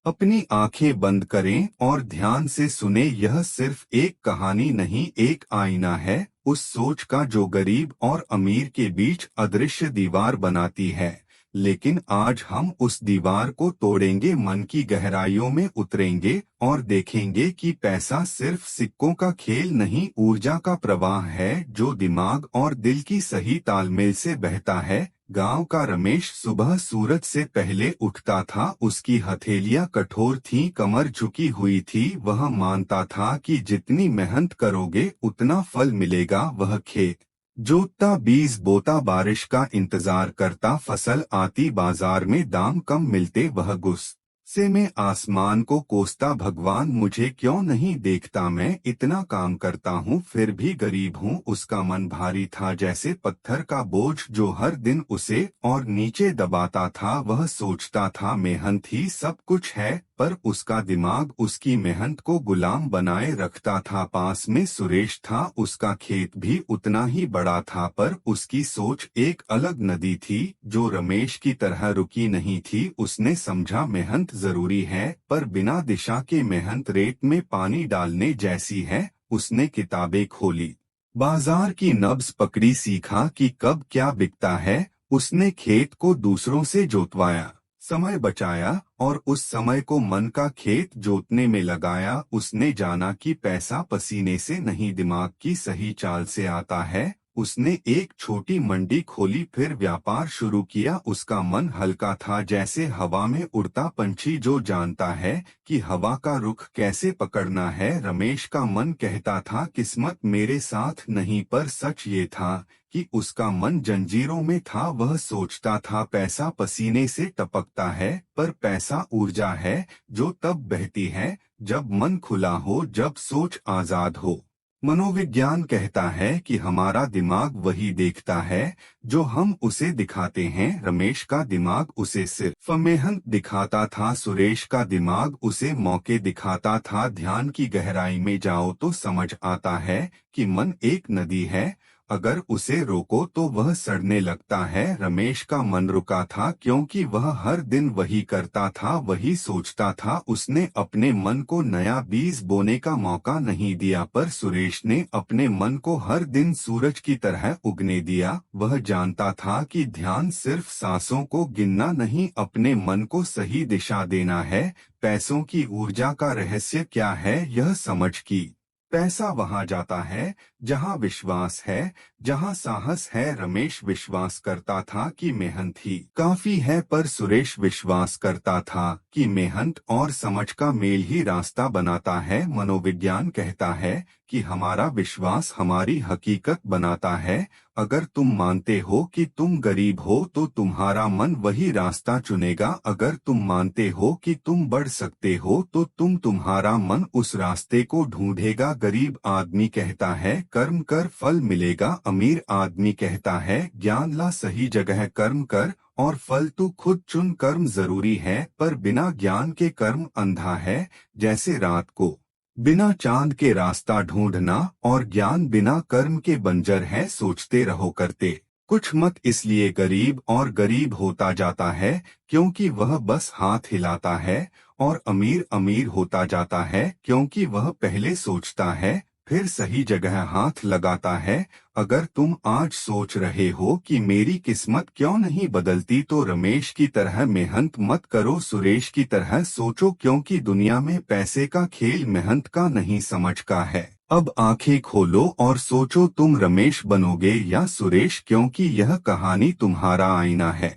अपनी आंखें बंद करें और ध्यान से सुने। यह सिर्फ एक कहानी नहीं, एक आईना है उस सोच का जो गरीब और अमीर के बीच अदृश्य दीवार बनाती है। लेकिन आज हम उस दीवार को तोड़ेंगे, मन की गहराइयों में उतरेंगे और देखेंगे कि पैसा सिर्फ सिक्कों का खेल नहीं, ऊर्जा का प्रवाह है जो दिमाग और दिल की सही तालमेल से बहता है। गांव का रमेश सुबह सूरज से पहले उठता था। उसकी हथेलियां कठोर थीं, कमर झुकी हुई थी। वह मानता था कि जितनी मेहनत करोगे उतना फल मिलेगा। वह खेत जोतता, बीज बोता, बारिश का इंतजार करता। फसल आती, बाजार में दाम कम मिलते। वह गुस्से में आसमान को कोसता, भगवान मुझे क्यों नहीं देखता, मैं इतना काम करता हूँ फिर भी गरीब हूँ। उसका मन भारी था जैसे पत्थर का बोझ जो हर दिन उसे और नीचे दबाता था। वह सोचता था मेहनत ही सब कुछ है, पर उसका दिमाग उसकी मेहनत को गुलाम बनाए रखता था। पास में सुरेश था, उसका खेत भी उतना ही बड़ा था, पर उसकी सोच एक अलग नदी थी जो रमेश की तरह रुकी नहीं थी। उसने समझा मेहनत जरूरी है, पर बिना दिशा के मेहनत रेत में पानी डालने जैसी है। उसने किताबें खोली, बाजार की नब्ज पकड़ी, सीखा कि कब क्या बिकता है। उसने खेत को दूसरों से जोतवाया, समय बचाया और उस समय को मन का खेत जोतने में लगाया। उसने जाना कि पैसा पसीने से नहीं, दिमाग की सही चाल से आता है। उसने एक छोटी मंडी खोली, फिर व्यापार शुरू किया। उसका मन हल्का था जैसे हवा में उड़ता पंछी जो जानता है कि हवा का रुख कैसे पकड़ना है। रमेश का मन कहता था किस्मत मेरे साथ नहीं, पर सच ये था कि उसका मन जंजीरों में था। वह सोचता था पैसा पसीने से टपकता है, पर पैसा ऊर्जा है जो तब बहती है जब मन खुला हो, जब सोच आजाद हो। मनोविज्ञान कहता है कि हमारा दिमाग वही देखता है जो हम उसे दिखाते हैं। रमेश का दिमाग उसे सिर्फ मेहनत दिखाता था, सुरेश का दिमाग उसे मौके दिखाता था। ध्यान की गहराई में जाओ तो समझ आता है कि मन एक नदी है, अगर उसे रोको तो वह सड़ने लगता है। रमेश का मन रुका था क्योंकि वह हर दिन वही करता था, वही सोचता था। उसने अपने मन को नया बीज बोने का मौका नहीं दिया, पर सुरेश ने अपने मन को हर दिन सूरज की तरह उगने दिया। वह जानता था कि ध्यान सिर्फ सांसों को गिनना नहीं, अपने मन को सही दिशा देना है। पैसों की ऊर्जा का रहस्य क्या है, यह समझ की पैसा वहां जाता है जहां विश्वास है, जहां साहस है। रमेश विश्वास करता था कि मेहनत ही काफी है, पर सुरेश विश्वास करता था कि मेहनत और समझ का मेल ही रास्ता बनाता है। मनोविज्ञान कहता है कि हमारा विश्वास हमारी हकीकत बनाता है। अगर तुम मानते हो कि तुम गरीब हो तो तुम्हारा मन वही रास्ता चुनेगा। अगर तुम मानते हो कि तुम बढ़ सकते हो तो तुम्हारा मन उस रास्ते को ढूंढेगा। गरीब आदमी कहता है कर्म कर फल मिलेगा, अमीर आदमी कहता है ज्ञान ला, सही जगह कर्म कर और फल तू खुद चुन। कर्म जरूरी है, पर बिना ज्ञान के कर्म अंधा है, जैसे रात को बिना चांद के रास्ता ढूंढना और ज्ञान बिना कर्म के बंजर है। सोचते रहो करते कुछ मत, इसलिए गरीब और गरीब होता जाता है क्योंकि वह बस हाथ हिलाता है, और अमीर अमीर होता जाता है क्योंकि वह पहले सोचता है फिर सही जगह हाथ लगाता है। अगर तुम आज सोच रहे हो कि मेरी किस्मत क्यों नहीं बदलती, तो रमेश की तरह मेहनत मत करो, सुरेश की तरह सोचो, क्योंकि दुनिया में पैसे का खेल मेहनत का नहीं समझ का है। अब आंखें खोलो और सोचो तुम रमेश बनोगे या सुरेश, क्योंकि यह कहानी तुम्हारा आईना है।